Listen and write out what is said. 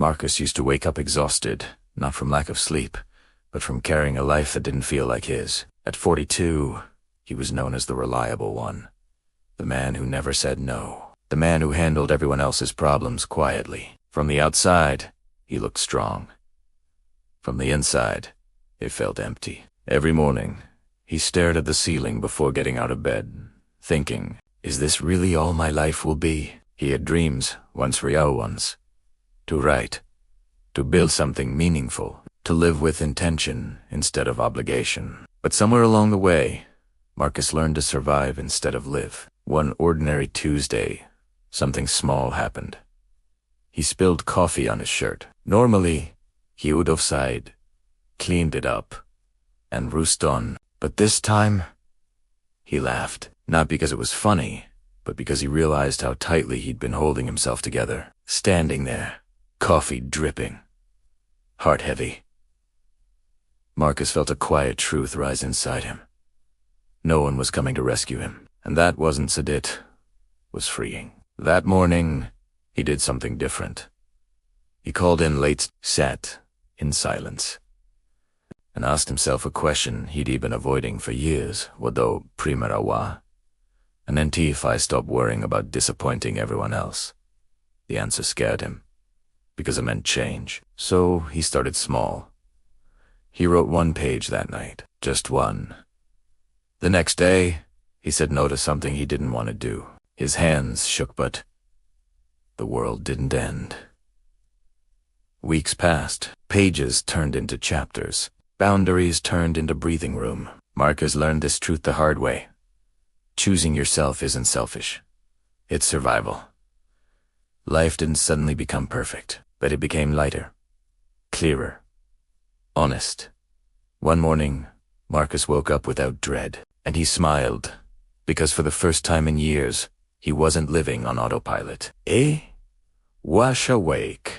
Marcus used to wake up exhausted, not from lack of sleep, but from carrying a life that didn't feel like his. At 42, he was known as the reliable one. The man who never said no. The man who handled everyone else's problems quietly. From the outside, he looked strong. From the inside, it felt empty. Every morning, he stared at the ceiling before getting out of bed, thinking, is this really all my life will be? He had dreams, once real ones. To write, to build something meaningful, to live with intention instead of obligation. But somewhere along the way, Marcus learned to survive instead of live. One ordinary Tuesday, something small happened. He spilled coffee on his shirt. Normally, he would have sighed, cleaned it up, and roosted on. But this time, he laughed. Not because it was funny, but because he realized how tightly he'd been holding himself together. Standing there, coffee dripping, heart heavy. Marcus felt a quiet truth rise inside him. No one was coming to rescue him, and that wasn't sad, it was freeing. That morning, he did something different. He called in late, sat in silence, and asked himself a question he'd been avoiding for years. Wado primerawa? And then if I stopped worrying about disappointing everyone else? The answer scared him, because it meant change. So he started small. He wrote 1 page that night, just one. The next day, he said no to something he didn't want to do. His hands shook, but the world didn't end. Weeks passed. Pages turned into chapters. Boundaries turned into breathing room. Marcus learned this truth the hard way. Choosing yourself isn't selfish. It's survival. Life didn't suddenly become perfect, but it became lighter, clearer, honest. One morning, Marcus woke up without dread, and he smiled, because for the first time in years, he wasn't living on autopilot. Wash awake.